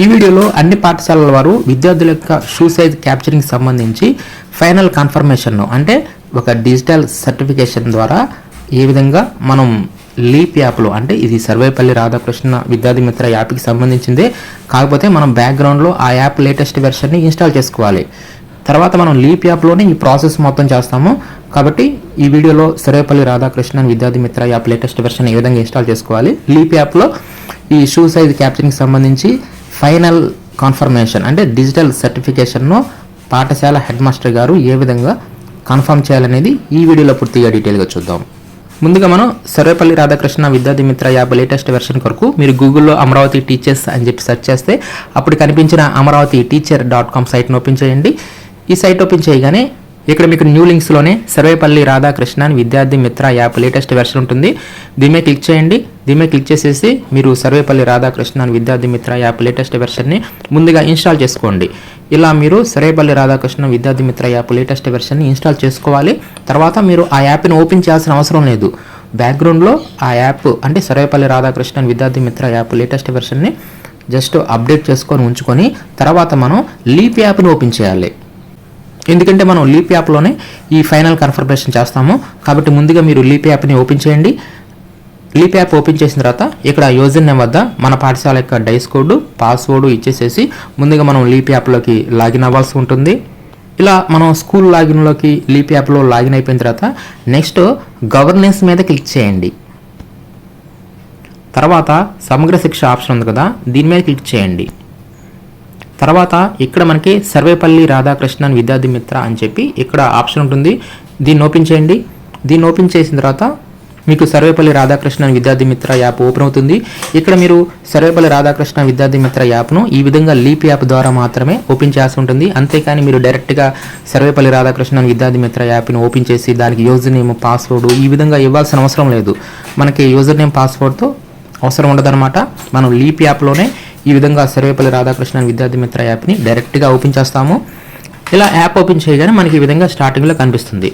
ఈ వీడియోలో అన్ని పాఠశాలల వారు విద్యార్థుల యొక్క షూ సైజ్ క్యాప్చరింగ్ సంబంధించి ఫైనల్ కన్ఫర్మేషన్ను అంటే ఒక డిజిటల్ సర్టిఫికేషన్ ద్వారా ఏ విధంగా మనం లీప్ యాప్లో అంటే ఇది సర్వేపల్లి రాధాకృష్ణ విద్యార్థి మిత్ర యాప్కి సంబంధించిందే, కాకపోతే మనం బ్యాక్గ్రౌండ్లో ఆ యాప్ లేటెస్ట్ వెర్షన్ని ఇన్స్టాల్ చేసుకోవాలి. తర్వాత మనం లీప్ యాప్లోనే ఈ ప్రాసెస్ మొత్తం చేస్తాము. కాబట్టి ఈ వీడియోలో సర్వేపల్లి రాధాకృష్ణ విద్యార్థి మిత్ర యాప్ లేటెస్ట్ వెర్షన్ ఏ విధంగా ఇన్స్టాల్ చేసుకోవాలి, లీప్ యాప్లో ఈ షూ సైజ్ క్యాప్చరింగ్ సంబంధించి ఫైనల్ కన్ఫర్మేషన్ అంటే డిజిటల్ సర్టిఫికేషన్ను పాఠశాల హెడ్ మాస్టర్ గారు ఏ విధంగా కన్ఫర్మ్ చేయాలనేది ఈ వీడియోలో పూర్తిగా డీటెయిల్గా చూద్దాం. ముందుగా మనం సర్వేపల్లి రాధాకృష్ణ విద్యార్థి మిత్ర యాప్ లేటెస్ట్ వెర్షన్ కొరకు మీరు గూగుల్లో అమరావతి టీచర్స్ అని చెప్పి సెర్చ్ చేస్తే అప్పుడు కనిపించిన amravati.teacher.com సైట్ను ఓపెన్ చేయండి. ఈ సైట్ ఓపెన్ చేయగానే ఇక్కడ మీకు న్యూ లింక్స్లోనే సర్వేపల్లి రాధాకృష్ణ విద్యార్థి మిత్ర యాప్ లేటెస్ట్ వెర్షన్ ఉంటుంది. దీని మీద క్లిక్ చేయండి. దీని మీద క్లిక్ చేసేసి మీరు సర్వేపల్లి రాధాకృష్ణ విద్యార్థి మిత్ర యాప్ లేటెస్ట్ వెర్షన్ని ముందుగా ఇన్స్టాల్ చేసుకోండి. ఇలా మీరు సర్వేపల్లి రాధాకృష్ణ విద్యార్థి మిత్ర యాప్ లేటెస్ట్ వెర్షన్ని ఇన్స్టాల్ చేసుకోవాలి. తర్వాత మీరు ఆ యాప్ని ఓపెన్ చేయాల్సిన అవసరం లేదు. బ్యాక్గ్రౌండ్లో ఆ యాప్ అంటే సర్వేపల్లి రాధాకృష్ణ విద్యార్థి మిత్ర యాప్ లేటెస్ట్ వెర్షన్ని జస్ట్ అప్డేట్ చేసుకొని ఉంచుకొని తర్వాత మనం లీప్ యాప్ని ఓపెన్ చేయాలి. ఎందుకంటే మనం లీప్ యాప్లోనే ఈ ఫైనల్ కన్ఫర్మేషన్ చేస్తాము. కాబట్టి ముందుగా మీరు లీప్ యాప్ని ఓపెన్ చేయండి. లీప్ యాప్ ఓపెన్ చేసిన తర్వాత ఇక్కడ యూజర్ నేమ్ వద్ద మన పాఠశాల యొక్క డైస్ కోడ్ పాస్వర్డ్ ఇచ్చేసేసి ముందుగా మనం లీప్ యాప్లోకి లాగిన్ అవ్వాల్సి ఉంటుంది. ఇలా మనం స్కూల్ లాగిన్లోకి లీప్ యాప్లో లాగిన్ అయిపోయిన తర్వాత నెక్స్ట్ గవర్నెన్స్ మీద క్లిక్ చేయండి. తర్వాత సమగ్ర శిక్ష ఆప్షన్ ఉంది కదా, దీని మీద క్లిక్ చేయండి. తర్వాత ఇక్కడ మనకి సర్వేపల్లి రాధాకృష్ణ విద్యార్థి మిత్ర అని చెప్పి ఇక్కడ ఆప్షన్ ఉంటుంది. దీన్ని ఓపెన్ చేయండి. దీన్ని ఓపెన్ చేసిన తర్వాత మీకు సర్వేపల్లి రాధాకృష్ణ విద్యార్థి మిత్ర యాప్ ఓపెన్ అవుతుంది. ఇక్కడ మీరు సర్వేపల్లి రాధాకృష్ణ విద్యార్థి మిత్ర యాప్ను ఈ విధంగా లీప్ యాప్ ద్వారా మాత్రమే ఓపెన్ చేయాల్సి ఉంటుంది. అంతేకాని మీరు డైరెక్ట్గా సర్వేపల్లి రాధాకృష్ణ విద్యార్థి మిత్ర యాప్ని ఓపెన్ చేసి దానికి యూజర్ నేమ్ పాస్వర్డ్ ఈ విధంగా ఇవ్వాల్సిన అవసరం లేదు. మనకి యూజర్ నేమ్ పాస్వర్డ్తో అవసరం ఉండదన్నమాట. మనం లీప్ యాప్లోనే ఈ విధంగా సర్వేపల్లి రాధాకృష్ణ విద్యార్థి మిత్ర యాప్ని డైరెక్ట్గా ఓపెన్ చేస్తాము. ఇలా యాప్ ఓపెన్ చేయగానే మనకి ఈ విధంగా స్టార్టింగ్లో కనిపిస్తుంది.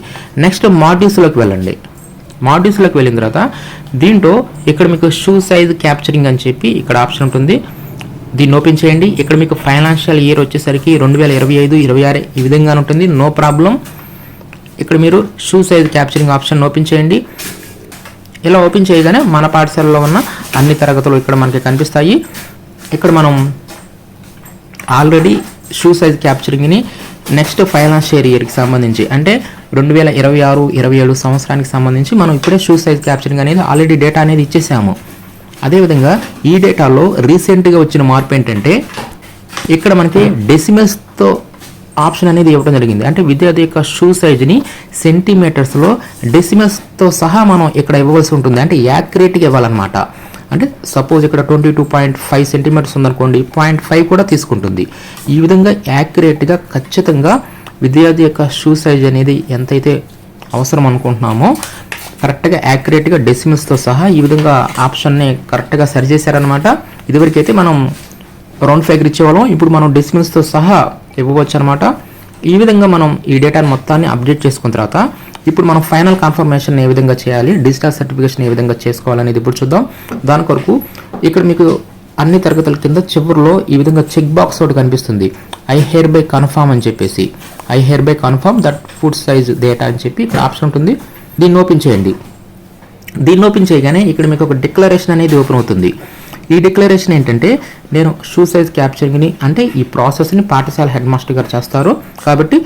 నెక్స్ట్ మాడ్యూల్స్లోకి వెళ్ళండి. మాడ్యూల్స్లోకి వెళ్ళిన తర్వాత దీంట్లో ఇక్కడ మీకు షూ సైజ్ క్యాప్చరింగ్ అని చెప్పి ఇక్కడ ఆప్షన్ ఉంటుంది. దీన్ని ఓపెన్ చేయండి. ఇక్కడ మీకు ఫైనాన్షియల్ ఇయర్ వచ్చేసరికి 2025-26 ఈ విధంగా ఉంటుంది. No problem. ఇక్కడ మీరు shoe size capturing option open చేయండి. ఇలా ఓపెన్ చేయగానే మన పాఠశాలలో ఉన్న అన్ని తరగతులు ఇక్కడ మనకి కనిపిస్తాయి. ఇక్కడ మనం ఆల్రెడీ షూ సైజ్ క్యాప్చరింగ్ని నెక్స్ట్ ఫైనాన్షియల్ ఇయర్కి సంబంధించి అంటే 2026-27 సంవత్సరానికి సంబంధించి మనం ఇప్పుడే షూ సైజ్ క్యాప్చరింగ్ అనేది ఆల్రెడీ డేటా అనేది ఇచ్చేసాము. అదేవిధంగా ఈ డేటాలో రీసెంట్గా వచ్చిన మార్పు ఏంటంటే ఇక్కడ మనకి డెసిమల్స్తో ఆప్షన్ అనేది ఇవ్వడం జరిగింది. అంటే విద్యార్థి యొక్క షూ సైజ్ని సెంటీమీటర్స్లో డెసిమల్స్తో సహా మనం ఇక్కడ ఇవ్వవలసి ఉంటుంది. అంటే యాక్యురేట్గా ఇవ్వాలన్నమాట. అంటే సపోజ్ ఇక్కడ 22.5 సెంటీమీటర్స్ ఉందనుకోండి, 0.5 కూడా తీసుకుంటుంది. ఈ విధంగా యాక్యురేట్గా ఖచ్చితంగా విద్యార్థి యొక్క షూ సైజ్ అనేది ఎంతైతే అవసరం అనుకుంటున్నామో కరెక్ట్గా యాక్యురేట్గా డెసిమల్స్తో సహా ఈ విధంగా ఆప్షన్ని కరెక్ట్గా సరి చేశారనమాట. ఇదివరకైతే మనం రౌండ్ ఫిగర్ ఇచ్చేవాళ్ళం, ఇప్పుడు మనం డెసిమల్స్తో సహా ఇవ్వవచ్చు అనమాట. ఈ విధంగా మనం ఈ డేటాను మొత్తాన్ని అప్డేట్ చేసుకున్న తర్వాత ఇప్పుడు మనం ఫైనల్ కన్ఫర్మేషన్ ఏ విధంగా చేయాలి, డిజిటల్ సర్టిఫికేషన్ ఏ విధంగా చేసుకోవాలనేది ఇప్పుడు చూద్దాం. దాని కొరకు ఇక్కడ మీకు అన్ని తరగతుల కింద చివరిలో ఈ విధంగా చెక్ బాక్స్ ఒకటి కనిపిస్తుంది. ఐ హెయిర్ బై కన్ఫర్మ్ అని చెప్పేసి I hair by confirm that food size data అని చెప్పి ఇక్కడ ఆప్షన్ ఉంటుంది. దీన్ని ఓపెన్ చేయండి. దీన్ని ఓపెన్ చేయగానే ఇక్కడ మీకు ఒక డిక్లరేషన్ అనేది ఓపెన్ అవుతుంది. ఈ డిక్లరేషన్ ఏంటంటే నేను షూ సైజ్ క్యాప్చరింగ్ని అంటే ఈ ప్రాసెస్ని పాఠశాల హెడ్ మాస్టర్ గారు చేస్తారు. కాబట్టి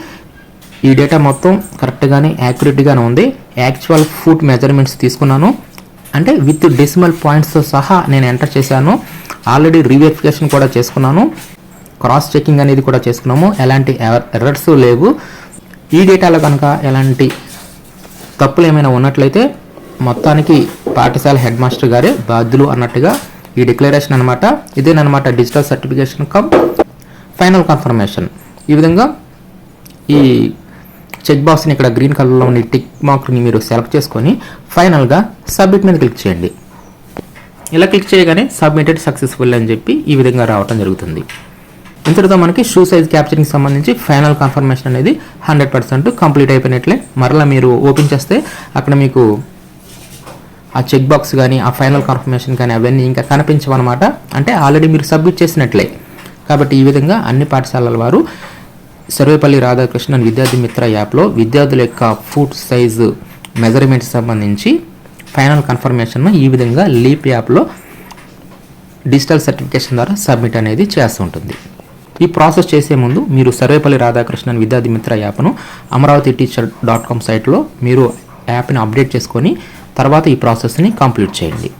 ఈ డేటా మొత్తం కరెక్ట్గానే యాక్యురేట్గానే ఉంది. యాక్చువల్ ఫుట్ మెజర్మెంట్స్ తీసుకున్నాను. అంటే విత్ డెసిమల్ పాయింట్స్తో సహా నేను ఎంటర్ చేశాను. ఆల్రెడీ రీవెరిఫికేషన్ కూడా చేసుకున్నాను. క్రాస్ చెకింగ్ అనేది కూడా చేసుకున్నాము. ఎలాంటి ఎర్రర్స్ లేవు. ఈ డేటాలో కనుక ఎలాంటి తప్పులు ఏమైనా ఉన్నట్లయితే మొత్తానికి పాఠశాల హెడ్ మాస్టర్ గారే బాధ్యులు అన్నట్టుగా ఈ డిక్లరేషన్ అనమాట. ఇదేనమాట digital certification cum final confirmation. ఈ విధంగా ఈ చెక్ బాక్స్ని ఇక్కడ గ్రీన్ కలర్లో ఉన్న టిక్ మార్క్ని మీరు సెలెక్ట్ చేసుకొని ఫైనల్గా సబ్మిట్ మీద క్లిక్ చేయండి. ఇలా క్లిక్ చేయగానే సబ్మిటెడ్ సక్సెస్ఫుల్ అని చెప్పి ఈ విధంగా రావడం జరుగుతుంది. ఇంతటితో మనకి షూ సైజ్ క్యాప్చరింగ్ సంబంధించి ఫైనల్ కన్ఫర్మేషన్ అనేది 100% కంప్లీట్ అయిపోయినట్లే. మరలా మీరు ఓపెన్ చేస్తే అక్కడ మీకు ఆ చెక్ బాక్స్ కానీ ఆ ఫైనల్ కన్ఫర్మేషన్ కానీ అవన్నీ ఇంకా కనిపించవన్నమాట. అంటే ఆల్రెడీ మీరు సబ్మిట్ చేసినట్లే. కాబట్టి ఈ విధంగా అన్ని పాఠశాలల వారు సర్వేపల్లి రాధాకృష్ణన్ విద్యార్థి మిత్ర యాప్లో విద్యార్థుల యొక్క ఫుట్ సైజు మెజర్మెంట్స్ సంబంధించి ఫైనల్ కన్ఫర్మేషన్ను ఈ విధంగా లీప్ యాప్లో డిజిటల్ సర్టిఫికేషన్ ద్వారా సబ్మిట్ అనేది చేస్తుంటుంది. ఈ ప్రాసెస్ చేసే ముందు మీరు సర్వేపల్లి రాధాకృష్ణన్ విద్యార్థి మిత్ర యాప్ను amravati.teacher.com సైట్లో మీరు యాప్ని అప్డేట్ చేసుకొని తర్వాత ఈ ప్రాసెస్ని కంప్లీట్ చేయండి.